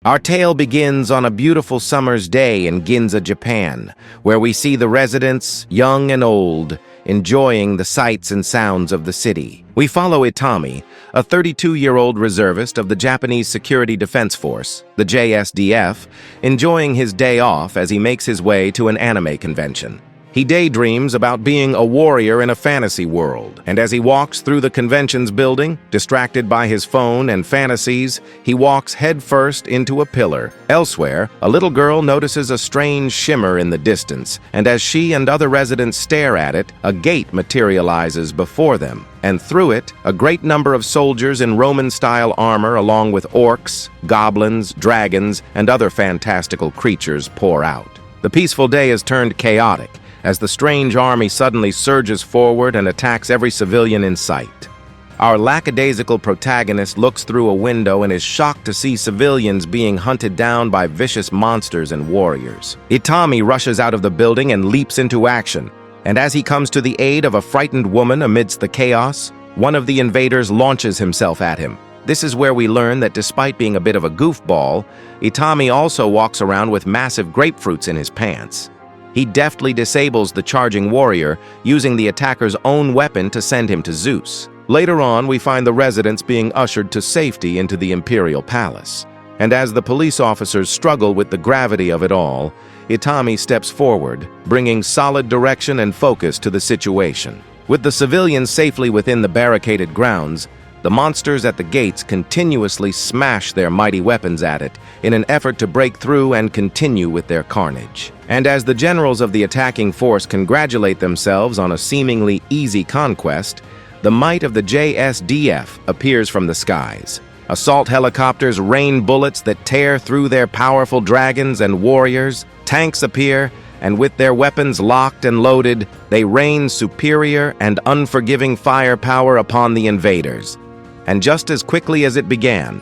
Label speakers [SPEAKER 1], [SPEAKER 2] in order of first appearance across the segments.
[SPEAKER 1] Our tale begins on a beautiful summer's day in Ginza, Japan, where we see the residents, young and old, enjoying the sights and sounds of the city. We follow Itami, a 32-year-old reservist of the Japanese Security Defense Force, the JSDF, enjoying his day off as he makes his way to an anime convention. He daydreams about being a warrior in a fantasy world, and as he walks through the convention's building, distracted by his phone and fantasies, he walks headfirst into a pillar. Elsewhere, a little girl notices a strange shimmer in the distance, and as she and other residents stare at it, a gate materializes before them, and through it, a great number of soldiers in Roman-style armor along with orcs, goblins, dragons, and other fantastical creatures pour out. The peaceful day is turned chaotic, as the strange army suddenly surges forward and attacks every civilian in sight. Our lackadaisical protagonist looks through a window and is shocked to see civilians being hunted down by vicious monsters and warriors. Itami rushes out of the building and leaps into action, and as he comes to the aid of a frightened woman amidst the chaos, one of the invaders launches himself at him. This is where we learn that despite being a bit of a goofball, Itami also walks around with massive grapefruits in his pants. He deftly disables the charging warrior, using the attacker's own weapon to send him to Zeus. Later on, we find the residents being ushered to safety into the imperial palace. And as the police officers struggle with the gravity of it all, Itami steps forward, bringing solid direction and focus to the situation. With the civilians safely within the barricaded grounds, the monsters at the gates continuously smash their mighty weapons at it in an effort to break through and continue with their carnage. And as the generals of the attacking force congratulate themselves on a seemingly easy conquest, the might of the JSDF appears from the skies. Assault helicopters rain bullets that tear through their powerful dragons and warriors, tanks appear, and with their weapons locked and loaded, they rain superior and unforgiving firepower upon the invaders. And just as quickly as it began,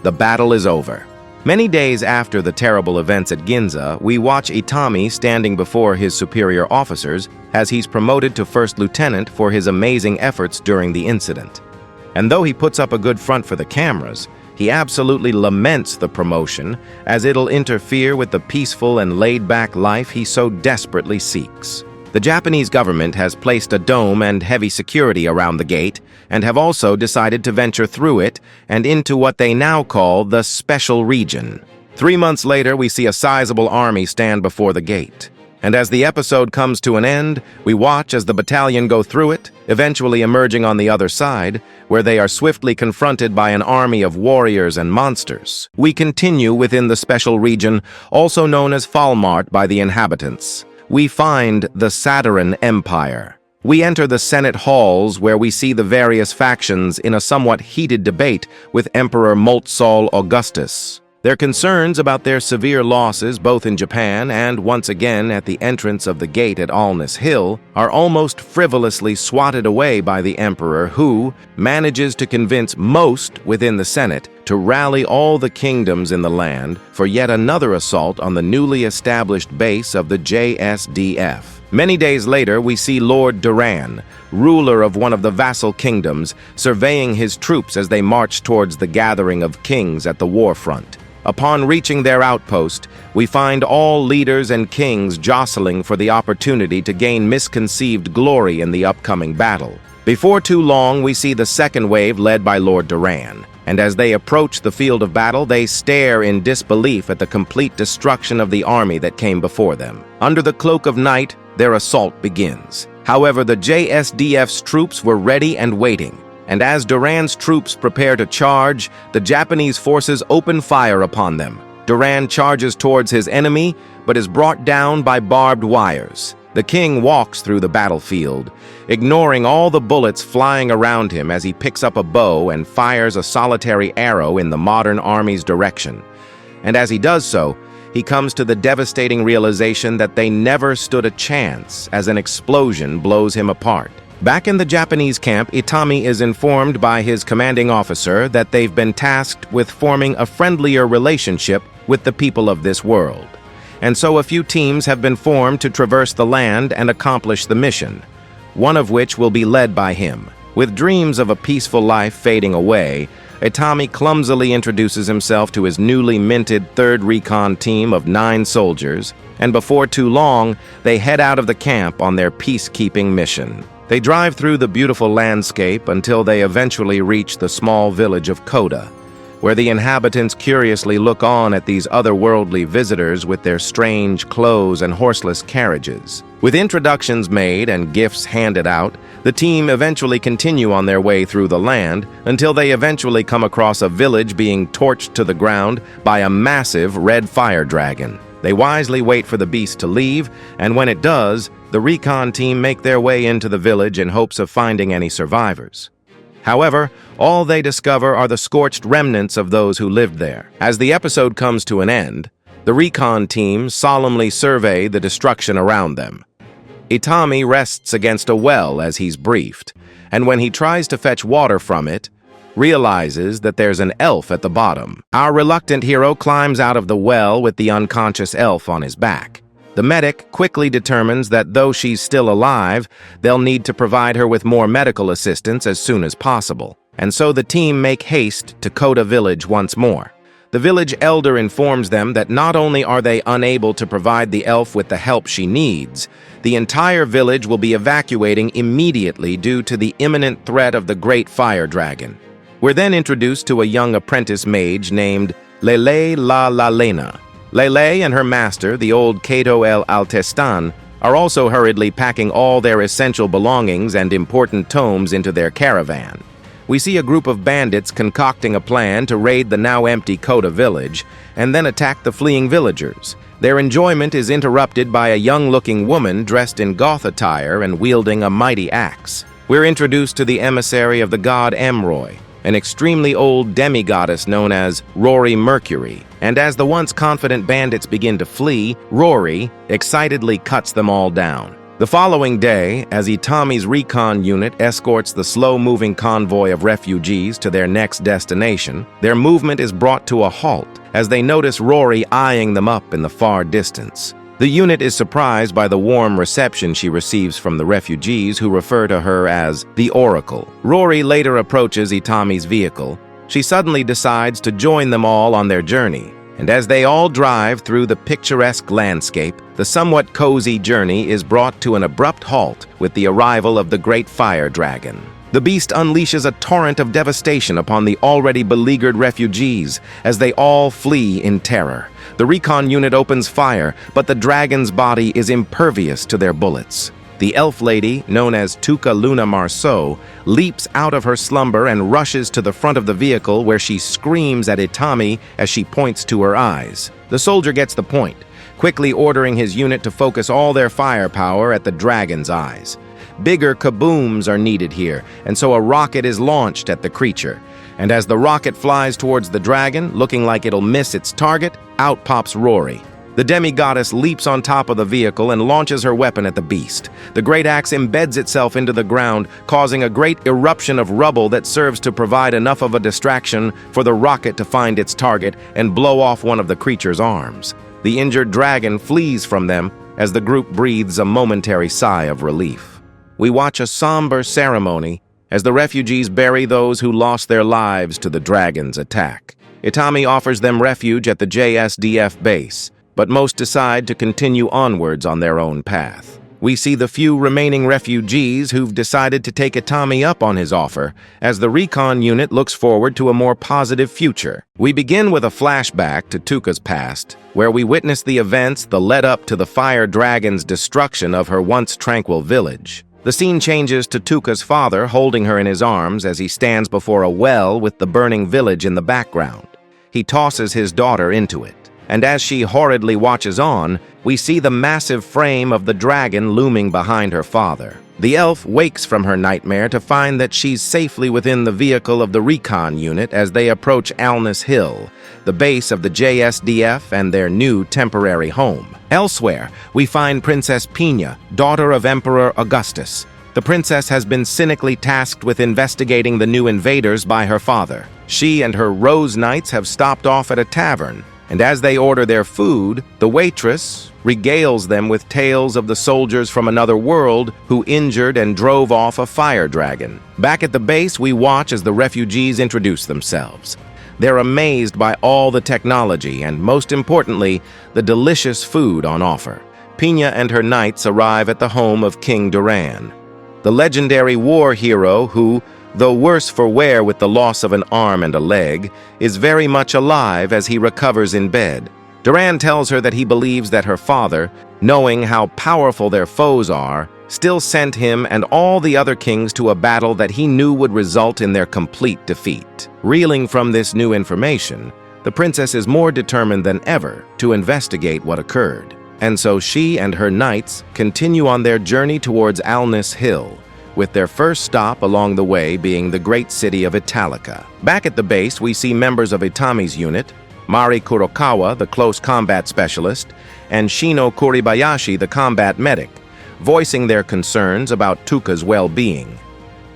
[SPEAKER 1] the battle is over. Many days after the terrible events at Ginza, we watch Itami standing before his superior officers as he's promoted to first lieutenant for his amazing efforts during the incident. And though he puts up a good front for the cameras, he absolutely laments the promotion as it'll interfere with the peaceful and laid-back life he so desperately seeks. The Japanese government has placed a dome and heavy security around the gate and have also decided to venture through it and into what they now call the Special Region. 3 months later, we see a sizable army stand before the gate. And as the episode comes to an end, we watch as the battalion go through it, eventually emerging on the other side, where they are swiftly confronted by an army of warriors and monsters. We continue within the Special Region, also known as Falmart by the inhabitants. We find the Saturn Empire. We enter the Senate halls where we see the various factions in a somewhat heated debate with Emperor Moltsal Augustus. Their concerns about their severe losses both in Japan and once again at the entrance of the gate at Alness Hill are almost frivolously swatted away by the Emperor, who manages to convince most within the Senate to rally all the kingdoms in the land for yet another assault on the newly established base of the JSDF. Many days later, we see Lord Duran, ruler of one of the vassal kingdoms, surveying his troops as they march towards the gathering of kings at the war front. Upon reaching their outpost, we find all leaders and kings jostling for the opportunity to gain misconceived glory in the upcoming battle. Before too long, we see the second wave led by Lord Duran, and as they approach the field of battle, they stare in disbelief at the complete destruction of the army that came before them. Under the cloak of night, their assault begins. However, the JSDF's troops were ready and waiting. And as Duran's troops prepare to charge, the Japanese forces open fire upon them. Duran charges towards his enemy, but is brought down by barbed wires. The king walks through the battlefield, ignoring all the bullets flying around him as he picks up a bow and fires a solitary arrow in the modern army's direction. And as he does so, he comes to the devastating realization that they never stood a chance as an explosion blows him apart. Back in the Japanese camp, Itami is informed by his commanding officer that they've been tasked with forming a friendlier relationship with the people of this world. And so a few teams have been formed to traverse the land and accomplish the mission, one of which will be led by him. With dreams of a peaceful life fading away, Itami clumsily introduces himself to his newly minted 3rd Recon team of 9 soldiers, and before too long, they head out of the camp on their peacekeeping mission. They drive through the beautiful landscape until they eventually reach the small village of Koda, where the inhabitants curiously look on at these otherworldly visitors with their strange clothes and horseless carriages. With introductions made and gifts handed out, the team eventually continue on their way through the land until they eventually come across a village being torched to the ground by a massive red fire dragon. They wisely wait for the beast to leave, and when it does, the Recon team make their way into the village in hopes of finding any survivors. However, all they discover are the scorched remnants of those who lived there. As the episode comes to an end, the Recon team solemnly survey the destruction around them. Itami rests against a well as he's briefed, and when he tries to fetch water from it, realizes that there's an elf at the bottom. Our reluctant hero climbs out of the well with the unconscious elf on his back. The medic quickly determines that though she's still alive, they'll need to provide her with more medical assistance as soon as possible. And so the team make haste to Koda village once more. The village elder informs them that not only are they unable to provide the elf with the help she needs, the entire village will be evacuating immediately due to the imminent threat of the great fire dragon. We're then introduced to a young apprentice mage named Lele La Lalena. Lele and her master, the old Kato el Altestan, are also hurriedly packing all their essential belongings and important tomes into their caravan. We see a group of bandits concocting a plan to raid the now empty Koda village and then attack the fleeing villagers. Their enjoyment is interrupted by a young-looking woman dressed in goth attire and wielding a mighty axe. We're introduced to the emissary of the god Emroy, an extremely old demigoddess known as Rory Mercury, and as the once confident bandits begin to flee, Rory excitedly cuts them all down. The following day, as Itami's Recon unit escorts the slow-moving convoy of refugees to their next destination, their movement is brought to a halt as they notice Rory eyeing them up in the far distance. The unit is surprised by the warm reception she receives from the refugees who refer to her as the Oracle. Rory later approaches Itami's vehicle. She suddenly decides to join them all on their journey, and as they all drive through the picturesque landscape, the somewhat cozy journey is brought to an abrupt halt with the arrival of the great fire dragon. The beast unleashes a torrent of devastation upon the already beleaguered refugees as they all flee in terror. The Recon unit opens fire, but the dragon's body is impervious to their bullets. The elf lady, known as Tuca Luna Marceau, leaps out of her slumber and rushes to the front of the vehicle where she screams at Itami as she points to her eyes. The soldier gets the point, quickly ordering his unit to focus all their firepower at the dragon's eyes. Bigger kabooms are needed here, and so a rocket is launched at the creature. And as the rocket flies towards the dragon, looking like it'll miss its target, out pops Rory. The demigoddess leaps on top of the vehicle and launches her weapon at the beast. The great axe embeds itself into the ground, causing a great eruption of rubble that serves to provide enough of a distraction for the rocket to find its target and blow off one of the creature's arms. The injured dragon flees from them as the group breathes a momentary sigh of relief. We watch a somber ceremony as the refugees bury those who lost their lives to the dragon's attack. Itami offers them refuge at the JSDF base, but most decide to continue onwards on their own path. We see the few remaining refugees who've decided to take Itami up on his offer, as the Recon unit looks forward to a more positive future. We begin with a flashback to Tuca's past, where we witness the events that led up to the fire dragon's destruction of her once tranquil village. The scene changes to Tuca's father holding her in his arms as he stands before a well with the burning village in the background. He tosses his daughter into it, and as she horridly watches on, we see the massive frame of the dragon looming behind her father. The elf wakes from her nightmare to find that she's safely within the vehicle of the Recon unit as they approach Alnus Hill, the base of the JSDF and their new temporary home. Elsewhere, we find Princess Pina, daughter of Emperor Augustus. The princess has been cynically tasked with investigating the new invaders by her father. She and her Rose Knights have stopped off at a tavern, And as they order their food, the waitress regales them with tales of the soldiers from another world who injured and drove off a fire dragon. Back at the base, we watch as the refugees introduce themselves. They're amazed by all the technology and, most importantly, the delicious food on offer. Pina and her knights arrive at the home of King Duran, the legendary war hero who, though worse for wear with the loss of an arm and a leg, is very much alive as he recovers in bed. Duran tells her that he believes that her father, knowing how powerful their foes are, still sent him and all the other kings to a battle that he knew would result in their complete defeat. Reeling from this new information, the princess is more determined than ever to investigate what occurred. And so she and her knights continue on their journey towards Alnus Hill, with their first stop along the way being the great city of Italica. Back at the base, we see members of Itami's unit, Mari Kurokawa, the close combat specialist, and Shino Kuribayashi, the combat medic, voicing their concerns about Tuka's well-being.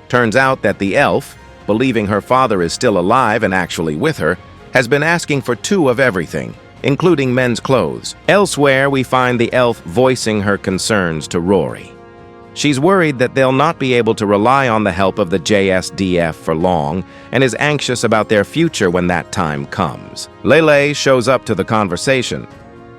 [SPEAKER 1] Turns out that the elf, believing her father is still alive and actually with her, has been asking for two of everything, including men's clothes. Elsewhere, we find the elf voicing her concerns to Rory. She's worried that they'll not be able to rely on the help of the JSDF for long and is anxious about their future when that time comes. Lele shows up to the conversation.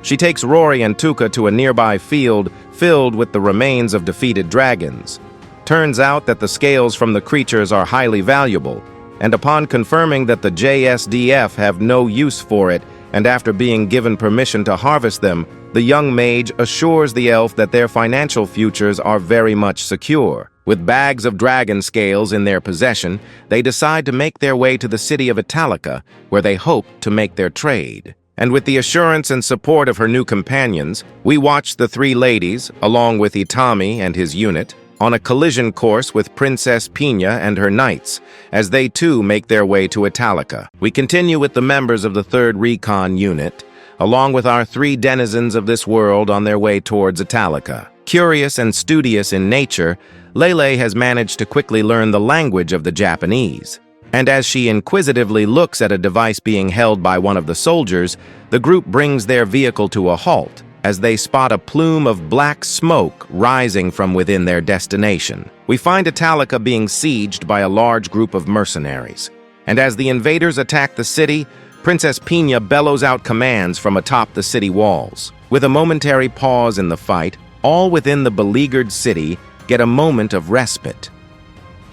[SPEAKER 1] She takes Rory and Tuka to a nearby field filled with the remains of defeated dragons. Turns out that the scales from the creatures are highly valuable, and upon confirming that the JSDF have no use for it, and after being given permission to harvest them, the young mage assures the elf that their financial futures are very much secure. With bags of dragon scales in their possession, they decide to make their way to the city of Italica, where they hope to make their trade. And with the assurance and support of her new companions, we watch the three ladies, along with Itami and his unit, on a collision course with Princess Pina and her knights, as they too make their way to Italica. We continue with the members of the 3rd Recon unit, along with our three denizens of this world on their way towards Italica. Curious and studious in nature, Lele has managed to quickly learn the language of the Japanese. And as she inquisitively looks at a device being held by one of the soldiers, the group brings their vehicle to a halt, as they spot a plume of black smoke rising from within their destination. We find Italica being sieged by a large group of mercenaries. And as the invaders attack the city, Princess Pina bellows out commands from atop the city walls. With a momentary pause in the fight, all within the beleaguered city get a moment of respite.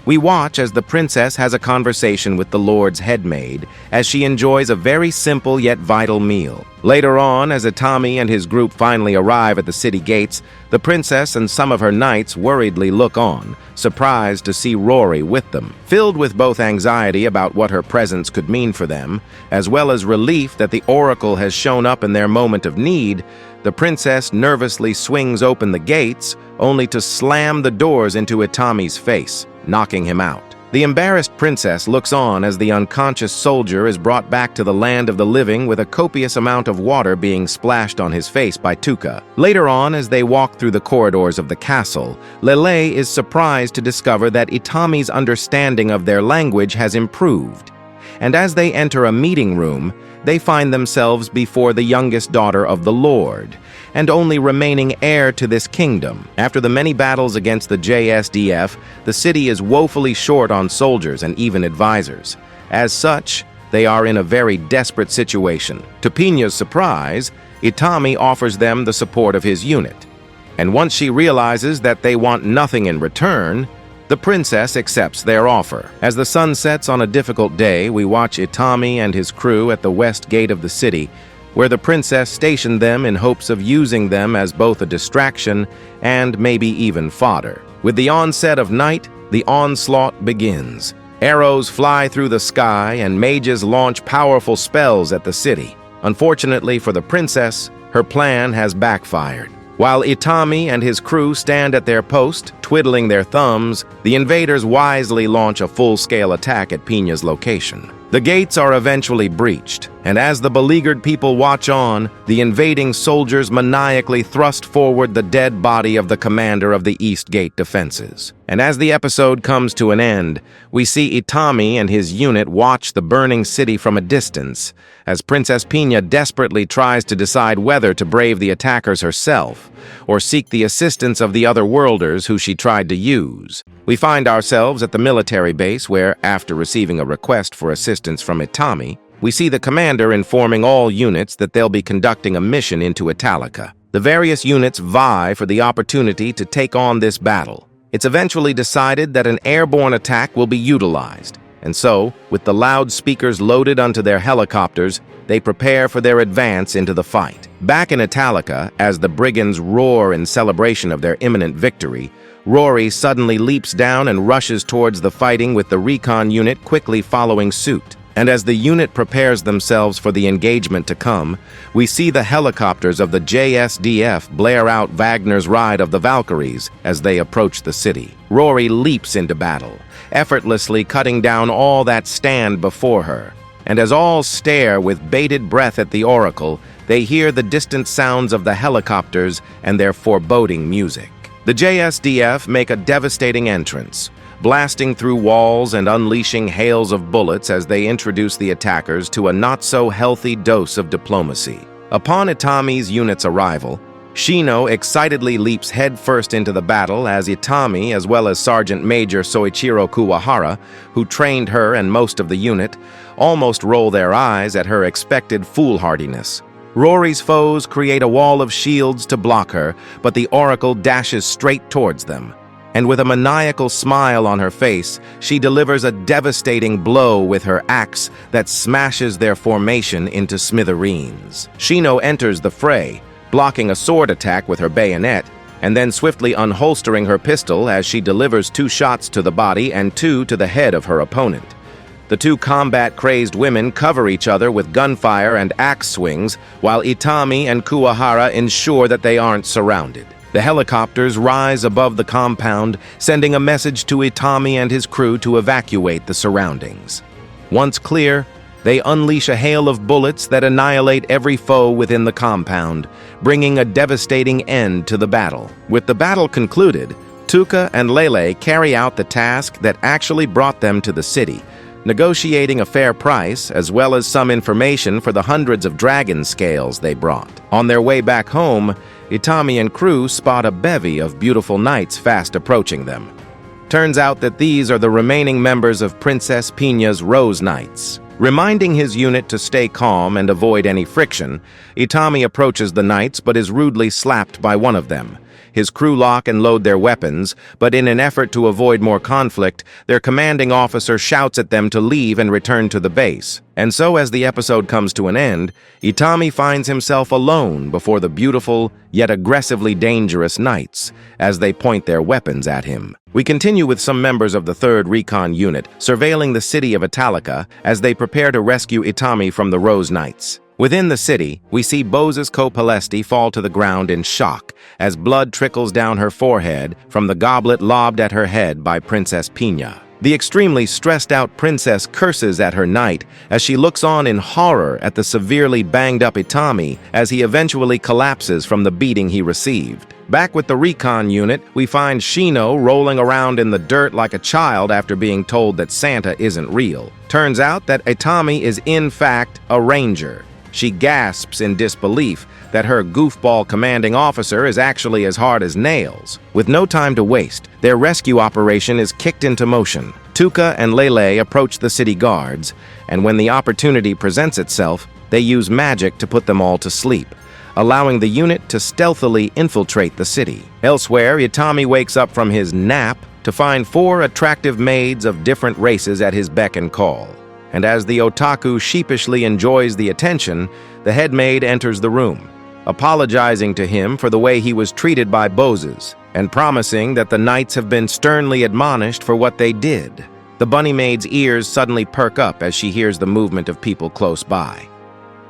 [SPEAKER 1] We watch as the princess has a conversation with the Lord's headmaid as she enjoys a very simple yet vital meal. Later on, as Itami and his group finally arrive at the city gates, the princess and some of her knights worriedly look on, surprised to see Rory with them. Filled with both anxiety about what her presence could mean for them, as well as relief that the oracle has shown up in their moment of need, the princess nervously swings open the gates, only to slam the doors into Itami's face, knocking him out. The embarrassed princess looks on as the unconscious soldier is brought back to the land of the living with a copious amount of water being splashed on his face by Tuka. Later on, as they walk through the corridors of the castle, Lele is surprised to discover that Itami's understanding of their language has improved. And as they enter a meeting room, they find themselves before the youngest daughter of the Lord, and only remaining heir to this kingdom. After the many battles against the JSDF, the city is woefully short on soldiers and even advisors. As such, they are in a very desperate situation. To Pina's surprise, Itami offers them the support of his unit. And once she realizes that they want nothing in return, the princess accepts their offer. As the sun sets on a difficult day, we watch Itami and his crew at the west gate of the city, where the princess stationed them in hopes of using them as both a distraction and maybe even fodder. With the onset of night, the onslaught begins. Arrows fly through the sky and mages launch powerful spells at the city. Unfortunately for the princess, her plan has backfired. While Itami and his crew stand at their post, twiddling their thumbs, the invaders wisely launch a full-scale attack at Pina's location. The gates are eventually breached, and as the beleaguered people watch on, the invading soldiers maniacally thrust forward the dead body of the commander of the East Gate defenses. And as the episode comes to an end, we see Itami and his unit watch the burning city from a distance, as Princess Pina desperately tries to decide whether to brave the attackers herself, or seek the assistance of the other worlders who she tried to use. We find ourselves at the military base where, after receiving a request for assistance from Itami, we see the commander informing all units that they'll be conducting a mission into Italica. The various units vie for the opportunity to take on this battle. It's eventually decided that an airborne attack will be utilized, and so, with the loudspeakers loaded onto their helicopters, they prepare for their advance into the fight. Back in Italica, as the brigands roar in celebration of their imminent victory, Rory suddenly leaps down and rushes towards the fighting with the Recon unit quickly following suit. And as the unit prepares themselves for the engagement to come, we see the helicopters of the JSDF blare out Wagner's Ride of the Valkyries as they approach the city. Rory leaps into battle, effortlessly cutting down all that stand before her. And as all stare with bated breath at the Oracle, they hear the distant sounds of the helicopters and their foreboding music. The JSDF make a devastating entrance, blasting through walls and unleashing hails of bullets as they introduce the attackers to a not-so-healthy dose of diplomacy. Upon Itami's unit's arrival, Shino excitedly leaps headfirst into the battle as Itami, as well as Sergeant Major Soichiro Kuwahara, who trained her and most of the unit, almost roll their eyes at her expected foolhardiness. Rory's foes create a wall of shields to block her, but the Oracle dashes straight towards them. And with a maniacal smile on her face, she delivers a devastating blow with her axe that smashes their formation into smithereens. Shino enters the fray, blocking a sword attack with her bayonet, and then swiftly unholstering her pistol as she delivers 2 shots to the body and 2 to the head of her opponent. The 2 combat-crazed women cover each other with gunfire and axe swings, while Itami and Kuwahara ensure that they aren't surrounded. The helicopters rise above the compound, sending a message to Itami and his crew to evacuate the surroundings. Once clear, they unleash a hail of bullets that annihilate every foe within the compound, bringing a devastating end to the battle. With the battle concluded, Tuka and Lele carry out the task that actually brought them to the city, negotiating a fair price as well as some information for the hundreds of dragon scales they brought. On their way back home, Itami and crew spot a bevy of beautiful knights fast approaching them. Turns out that these are the remaining members of Princess Pina's Rose Knights. Reminding his unit to stay calm and avoid any friction, Itami approaches the knights but is rudely slapped by one of them. His crew lock and load their weapons, but in an effort to avoid more conflict, their commanding officer shouts at them to leave and return to the base. And so as the episode comes to an end, Itami finds himself alone before the beautiful, yet aggressively dangerous knights, as they point their weapons at him. We continue with some members of the 3rd Recon unit, surveilling the city of Italica as they prepare to rescue Itami from the Rose Knights. Within the city, we see Bose's co-Palesti fall to the ground in shock as blood trickles down her forehead from the goblet lobbed at her head by Princess Pina. The extremely stressed-out princess curses at her knight as she looks on in horror at the severely banged-up Itami as he eventually collapses from the beating he received. Back with the Recon unit, we find Shino rolling around in the dirt like a child after being told that Santa isn't real. Turns out that Itami is in fact a ranger. She gasps in disbelief that her goofball commanding officer is actually as hard as nails. With no time to waste, their rescue operation is kicked into motion. Tuka and Lele approach the city guards, and when the opportunity presents itself, they use magic to put them all to sleep, allowing the unit to stealthily infiltrate the city. Elsewhere, Itami wakes up from his nap to find 4 attractive maids of different races at his beck and call. And as the otaku sheepishly enjoys the attention, the head maid enters the room, apologizing to him for the way he was treated by Boses, and promising that the knights have been sternly admonished for what they did. The bunny maid's ears suddenly perk up as she hears the movement of people close by.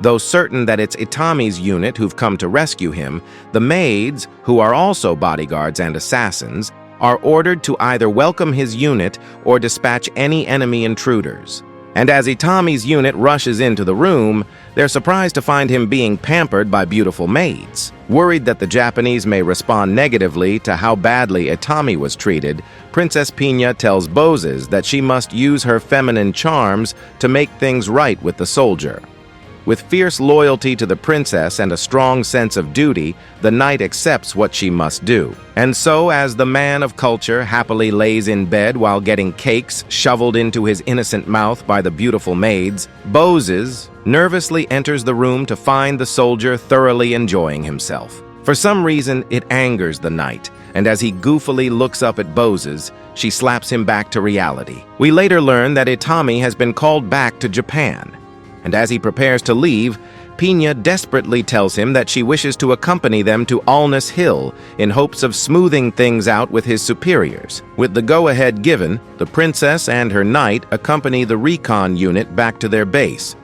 [SPEAKER 1] Though certain that it's Itami's unit who've come to rescue him, the maids, who are also bodyguards and assassins, are ordered to either welcome his unit or dispatch any enemy intruders. And as Itami's unit rushes into the room, they're surprised to find him being pampered by beautiful maids. Worried that the Japanese may respond negatively to how badly Itami was treated, Princess Pina tells Bozes that she must use her feminine charms to make things right with the soldier. With fierce loyalty to the princess and a strong sense of duty, the knight accepts what she must do. And so, as the man of culture happily lays in bed while getting cakes shoveled into his innocent mouth by the beautiful maids, Bozes nervously enters the room to find the soldier thoroughly enjoying himself. For some reason, it angers the knight, and as he goofily looks up at Bozes, she slaps him back to reality. We later learn that Itami has been called back to Japan. And as he prepares to leave, Pina desperately tells him that she wishes to accompany them to Alnus Hill in hopes of smoothing things out with his superiors. With the go-ahead given, the princess and her knight accompany the Recon unit back to their base.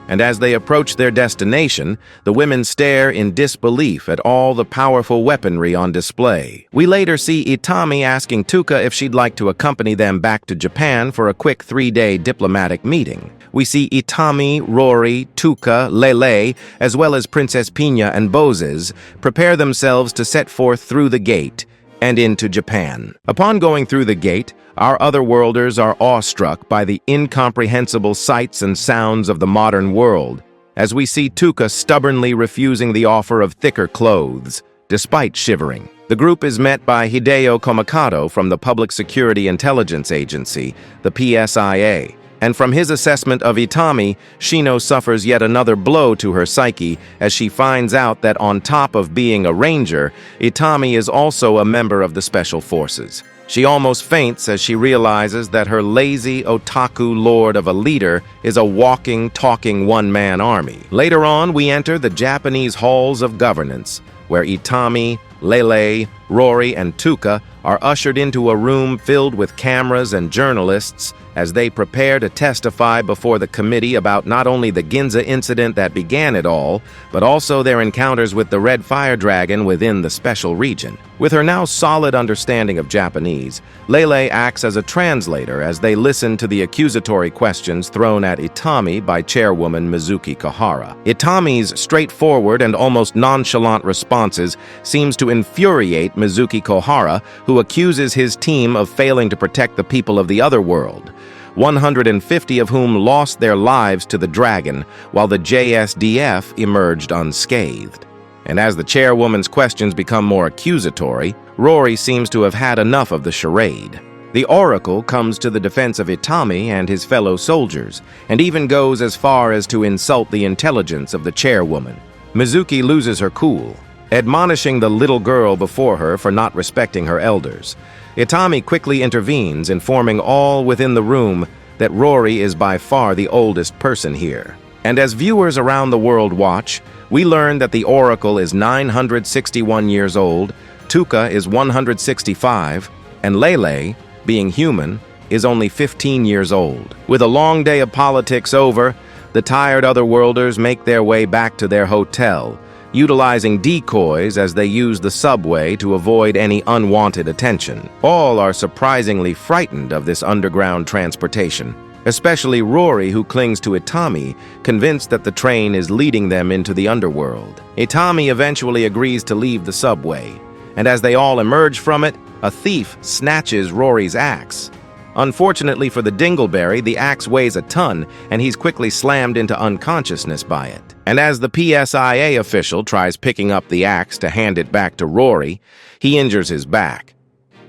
[SPEAKER 1] And as they approach their destination, the women stare in disbelief at all the powerful weaponry on display. We later see Itami asking Tuka if she'd like to accompany them back to Japan for a quick 3-day diplomatic meeting. We see Itami, Rory, Tuka, Lele, as well as Princess Pina and Bozes prepare themselves to set forth through the gate and into Japan. Upon going through the gate, our otherworlders are awestruck by the incomprehensible sights and sounds of the modern world, as we see Tuka stubbornly refusing the offer of thicker clothes, despite shivering. The group is met by Hideo Komikado from the Public Security Intelligence Agency, the PSIA, and from his assessment of Itami, Shino suffers yet another blow to her psyche as she finds out that on top of being a ranger, Itami is also a member of the Special Forces. She almost faints as she realizes that her lazy otaku lord of a leader is a walking, talking one-man army. Later on, we enter the Japanese halls of governance, where Itami, Lele, Rory, and Tuka are ushered into a room filled with cameras and journalists as they prepare to testify before the committee about not only the Ginza incident that began it all, but also their encounters with the Red Fire Dragon within the special region. With her now solid understanding of Japanese, Lele acts as a translator as they listen to the accusatory questions thrown at Itami by chairwoman Mizuki Kohara. Itami's straightforward and almost nonchalant responses seems to infuriate Mizuki Kohara, who accuses his team of failing to protect the people of the other world, 150 of whom lost their lives to the dragon, while the JSDF emerged unscathed. And as the chairwoman's questions become more accusatory, Rory seems to have had enough of the charade. The Oracle comes to the defense of Itami and his fellow soldiers, and even goes as far as to insult the intelligence of the chairwoman. Mizuki loses her cool, admonishing the little girl before her for not respecting her elders. Itami quickly intervenes, informing all within the room that Rory is by far the oldest person here. And as viewers around the world watch, we learn that the Oracle is 961 years old, Tuka is 165, and Lele, being human, is only 15 years old. With a long day of politics over, the tired otherworlders make their way back to their hotel, utilizing decoys as they use the subway to avoid any unwanted attention. All are surprisingly frightened of this underground transportation, especially Rory, who clings to Itami, convinced that the train is leading them into the underworld. Itami eventually agrees to leave the subway, and as they all emerge from it, a thief snatches Rory's axe. Unfortunately for the Dingleberry, the axe weighs a ton, and he's quickly slammed into unconsciousness by it. And as the PSIA official tries picking up the axe to hand it back to Rory, he injures his back.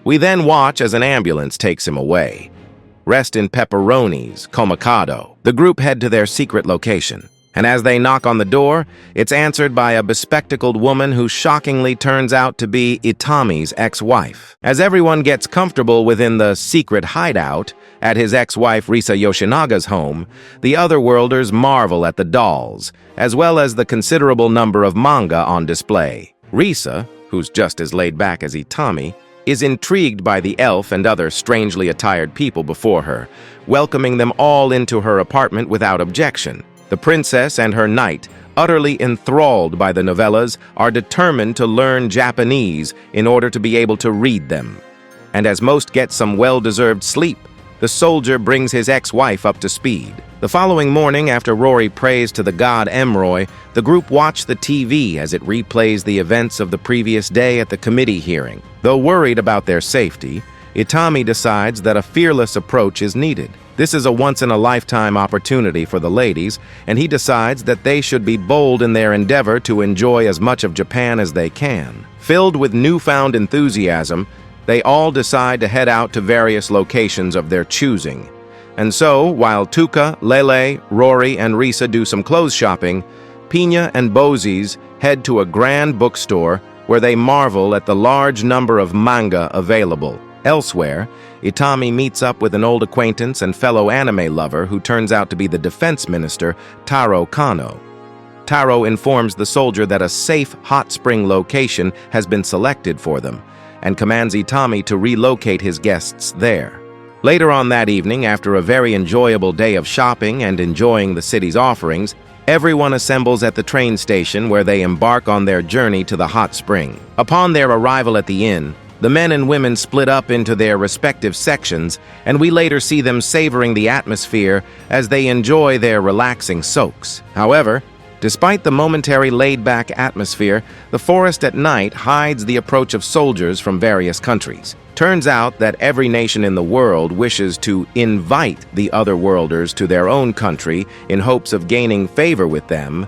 [SPEAKER 1] We then watch as an ambulance takes him away. Rest in pepperonis, Komikado. The group head to their secret location, and as they knock on the door, it's answered by a bespectacled woman who shockingly turns out to be Itami's ex-wife. As everyone gets comfortable within the secret hideout at his ex-wife Risa Yoshinaga's home, the otherworlders marvel at the dolls, as well as the considerable number of manga on display. Risa, who's just as laid back as Itami, is intrigued by the elf and other strangely attired people before her, welcoming them all into her apartment without objection. The princess and her knight, utterly enthralled by the novellas, are determined to learn Japanese in order to be able to read them. And as most get some well-deserved sleep, the soldier brings his ex-wife up to speed. The following morning, after Rory prays to the god Emroy, the group watch the TV as it replays the events of the previous day at the committee hearing. Though worried about their safety, Itami decides that a fearless approach is needed. This is a once-in-a-lifetime opportunity for the ladies, and he decides that they should be bold in their endeavor to enjoy as much of Japan as they can. Filled with newfound enthusiasm, they all decide to head out to various locations of their choosing. And so, while Tuka, Lele, Rory, and Risa do some clothes shopping, Pina and Bozis head to a grand bookstore where they marvel at the large number of manga available. Elsewhere, Itami meets up with an old acquaintance and fellow anime lover who turns out to be the defense minister, Taro Kano. Taro informs the soldier that a safe hot spring location has been selected for them, and commands Itami to relocate his guests there. Later on that evening, after a very enjoyable day of shopping and enjoying the city's offerings, everyone assembles at the train station where they embark on their journey to the hot spring. Upon their arrival at the inn, the men and women split up into their respective sections, and we later see them savoring the atmosphere as they enjoy their relaxing soaks. However, despite the momentary laid-back atmosphere, the forest at night hides the approach of soldiers from various countries. Turns out that every nation in the world wishes to invite the otherworlders to their own country in hopes of gaining favor with them,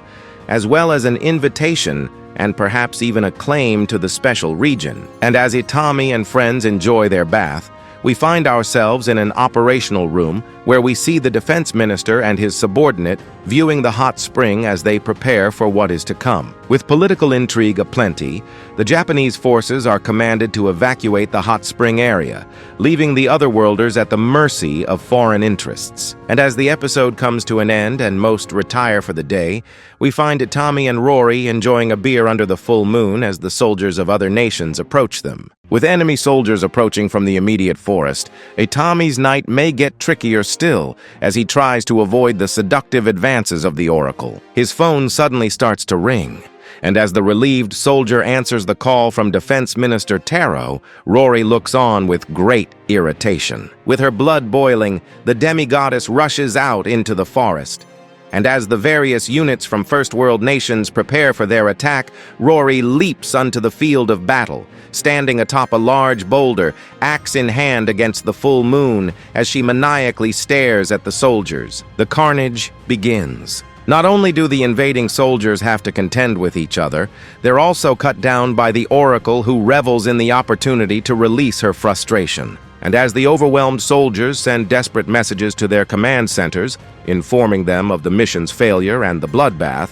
[SPEAKER 1] as well as an invitation and perhaps even a claim to the special region. And as Itami and friends enjoy their bath, we find ourselves in an operational room where we see the defense minister and his subordinate viewing the hot spring as they prepare for what is to come. With political intrigue aplenty, the Japanese forces are commanded to evacuate the hot spring area, leaving the otherworlders at the mercy of foreign interests. And as the episode comes to an end and most retire for the day, we find Itami and Rory enjoying a beer under the full moon as the soldiers of other nations approach them. With enemy soldiers approaching from the immediate forest, Itami's night may get trickier still as he tries to avoid the seductive advances of the oracle. His phone suddenly starts to ring, and as the relieved soldier answers the call from Defense Minister Taro, Rory looks on with great irritation. With her blood boiling, the demigoddess rushes out into the forest. And as the various units from First World nations prepare for their attack, Rory leaps onto the field of battle, standing atop a large boulder, axe in hand against the full moon, as she maniacally stares at the soldiers. The carnage begins. Not only do the invading soldiers have to contend with each other, they're also cut down by the oracle who revels in the opportunity to release her frustration. And as the overwhelmed soldiers send desperate messages to their command centers, informing them of the mission's failure and the bloodbath,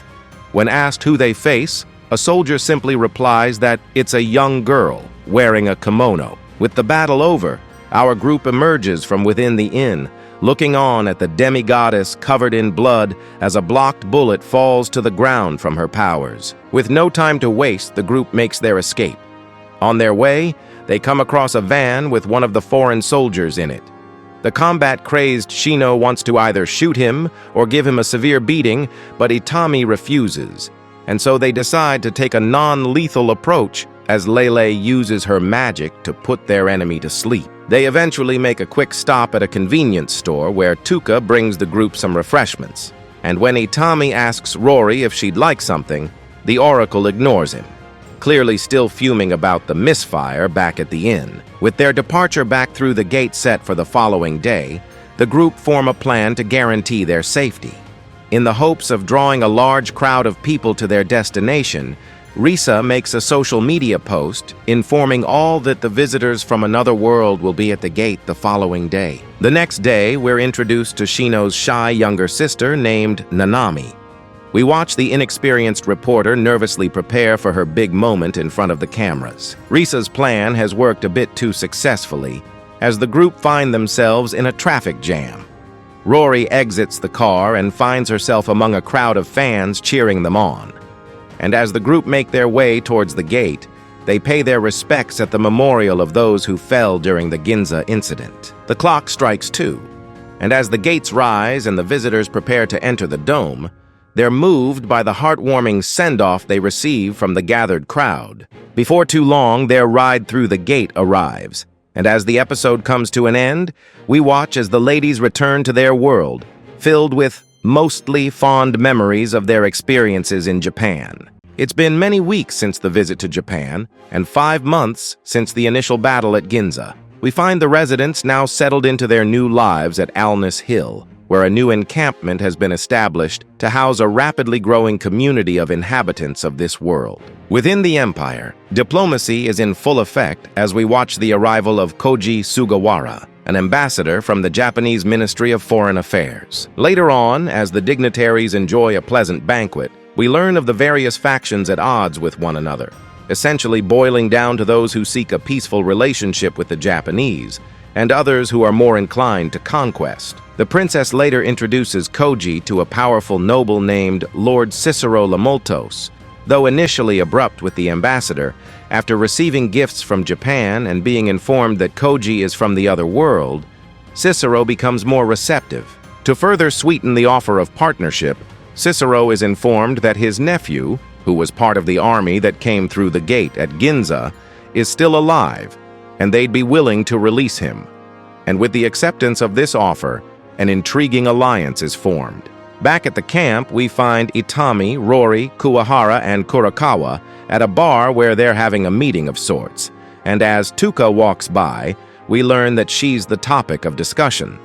[SPEAKER 1] when asked who they face, a soldier simply replies that it's a young girl wearing a kimono. With the battle over, our group emerges from within the inn, looking on at the demigoddess covered in blood as a blocked bullet falls to the ground from her powers. With no time to waste, the group makes their escape. On their way, they come across a van with one of the foreign soldiers in it. The combat-crazed Shino wants to either shoot him or give him a severe beating, but Itami refuses, and so they decide to take a non-lethal approach as Lele uses her magic to put their enemy to sleep. They eventually make a quick stop at a convenience store where Tuka brings the group some refreshments. And when Itami asks Rory if she'd like something, the oracle ignores him, clearly still fuming about the misfire back at the inn. With their departure back through the gate set for the following day, the group form a plan to guarantee their safety. In the hopes of drawing a large crowd of people to their destination, Risa makes a social media post informing all that the visitors from another world will be at the gate the following day. The next day, we're introduced to Shino's shy younger sister named Nanami. We watch the inexperienced reporter nervously prepare for her big moment in front of the cameras. Risa's plan has worked a bit too successfully, as the group find themselves in a traffic jam. Rory exits the car and finds herself among a crowd of fans cheering them on. And as the group make their way towards the gate, they pay their respects at the memorial of those who fell during the Ginza incident. The clock strikes 2, and as the gates rise and the visitors prepare to enter the dome, they're moved by the heartwarming send-off they receive from the gathered crowd. Before too long, their ride through the gate arrives, and as the episode comes to an end, we watch as the ladies return to their world, filled with mostly fond memories of their experiences in Japan. It's been many weeks since the visit to Japan, and 5 months since the initial battle at Ginza. We find the residents now settled into their new lives at Alnus Hill, where a new encampment has been established to house a rapidly growing community of inhabitants of this world. Within the Empire, diplomacy is in full effect as we watch the arrival of Koji Sugawara, an ambassador from the Japanese Ministry of Foreign Affairs. Later on, as the dignitaries enjoy a pleasant banquet, we learn of the various factions at odds with one another, essentially boiling down to those who seek a peaceful relationship with the Japanese, and others who are more inclined to conquest. The princess later introduces Koji to a powerful noble named Lord Cicero Lamoltos. Though initially abrupt with the ambassador, after receiving gifts from Japan and being informed that Koji is from the other world, Cicero becomes more receptive. To further sweeten the offer of partnership, Cicero is informed that his nephew, who was part of the army that came through the gate at Ginza, is still alive, and they'd be willing to release him. And with the acceptance of this offer, an intriguing alliance is formed. Back at the camp, we find Itami, Rory, Kuwahara, and Kurokawa at a bar where they're having a meeting of sorts. And as Tuka walks by, we learn that she's the topic of discussion.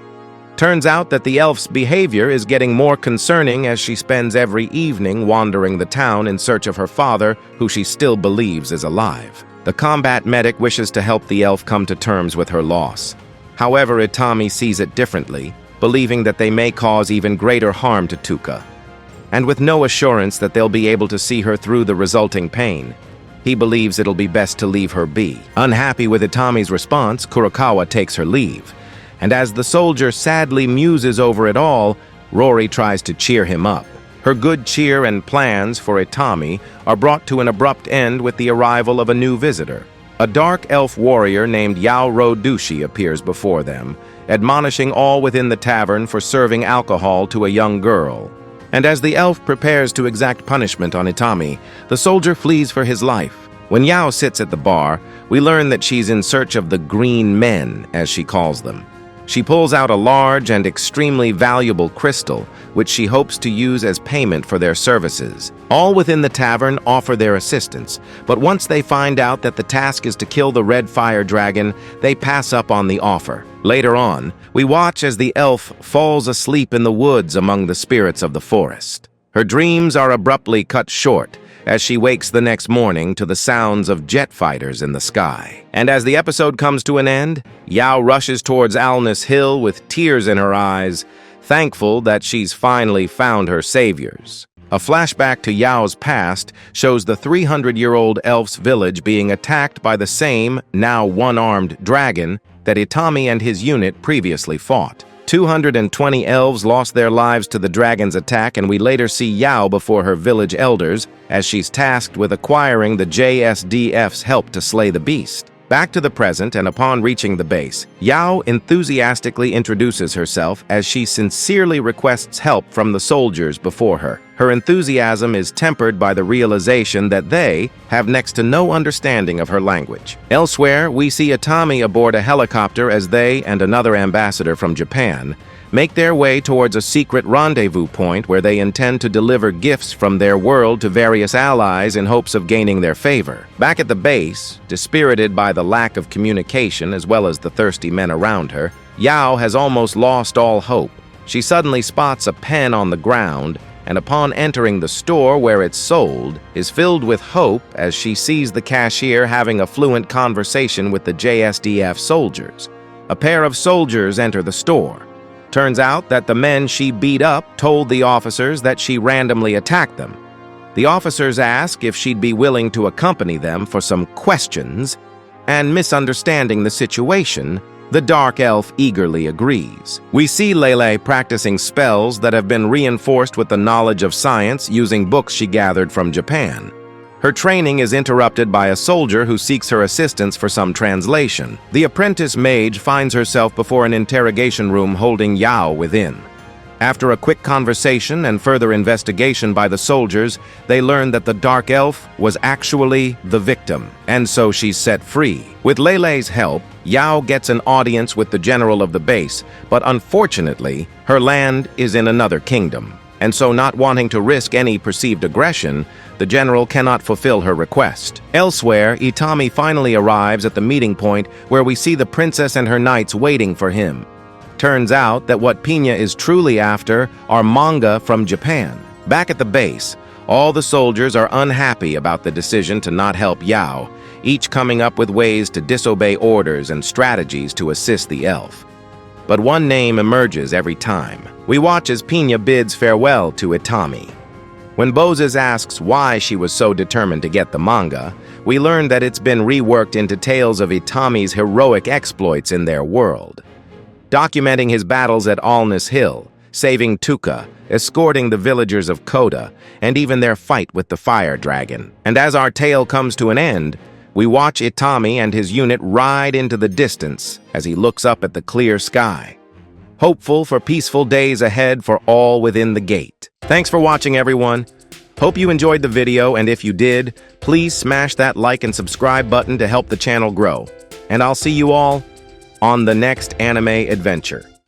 [SPEAKER 1] Turns out that the elf's behavior is getting more concerning as she spends every evening wandering the town in search of her father, who she still believes is alive. The combat medic wishes to help the elf come to terms with her loss. However, Itami sees it differently, believing that they may cause even greater harm to Tuka. And with no assurance that they'll be able to see her through the resulting pain, he believes it'll be best to leave her be. Unhappy with Itami's response, Kurokawa takes her leave. And as the soldier sadly muses over it all, Rory tries to cheer him up. Her good cheer and plans for Itami are brought to an abrupt end with the arrival of a new visitor. A dark elf warrior named Yaoro Dushi appears before them, admonishing all within the tavern for serving alcohol to a young girl. And as the elf prepares to exact punishment on Itami, the soldier flees for his life. When Yao sits at the bar, we learn that she's in search of the green men, as she calls them. She pulls out a large and extremely valuable crystal, which she hopes to use as payment for their services. All within the tavern offer their assistance, but once they find out that the task is to kill the red fire dragon, they pass up on the offer. Later on, we watch as the elf falls asleep in the woods among the spirits of the forest. Her dreams are abruptly cut short as she wakes the next morning to the sounds of jet fighters in the sky. And as the episode comes to an end, Yao rushes towards Alnus Hill with tears in her eyes, thankful that she's finally found her saviors. A flashback to Yao's past shows the 300-year-old elf's village being attacked by the same, now one-armed dragon that Itami and his unit previously fought. 220 elves lost their lives to the dragon's attack, and we later see Yao before her village elders as she's tasked with acquiring the JSDF's help to slay the beast. Back to the present, and upon reaching the base, Yao enthusiastically introduces herself as she sincerely requests help from the soldiers before her. Her enthusiasm is tempered by the realization that they have next to no understanding of her language. Elsewhere, we see Itami aboard a helicopter as they and another ambassador from Japan make their way towards a secret rendezvous point where they intend to deliver gifts from their world to various allies in hopes of gaining their favor. Back at the base, dispirited by the lack of communication as well as the thirsty men around her, Yao has almost lost all hope. She suddenly spots a pen on the ground, and upon entering the store where it's sold, is filled with hope as she sees the cashier having a fluent conversation with the JSDF soldiers. A pair of soldiers enter the store. Turns out that the men she beat up told the officers that she randomly attacked them. The officers ask if she'd be willing to accompany them for some questions, and misunderstanding the situation, the dark elf eagerly agrees. We see Lele practicing spells that have been reinforced with the knowledge of science using books she gathered from Japan. Her training is interrupted by a soldier who seeks her assistance for some translation. The apprentice mage finds herself before an interrogation room holding Yao within. After a quick conversation and further investigation by the soldiers, they learn that the Dark Elf was actually the victim, and so she's set free. With Lele's help, Yao gets an audience with the general of the base, but unfortunately, her land is in another kingdom. And so, not wanting to risk any perceived aggression, the general cannot fulfill her request. Elsewhere, Itami finally arrives at the meeting point where we see the princess and her knights waiting for him. Turns out that what Pinya is truly after are manga from Japan. Back at the base, all the soldiers are unhappy about the decision to not help Yao, each coming up with ways to disobey orders and strategies to assist the elf. But one name emerges every time. We watch as Pinya bids farewell to Itami. When Bozes asks why she was so determined to get the manga, we learn that it's been reworked into tales of Itami's heroic exploits in their world. Documenting his battles at Alnus Hill, saving Tuka, escorting the villagers of Koda, and even their fight with the fire dragon. And as our tale comes to an end, we watch Itami and his unit ride into the distance as he looks up at the clear sky, hopeful for peaceful days ahead for all within the gate. Thanks for watching, everyone. Hope you enjoyed the video, and if you did, please smash that like and subscribe button to help the channel grow. And I'll see you all on the next anime adventure.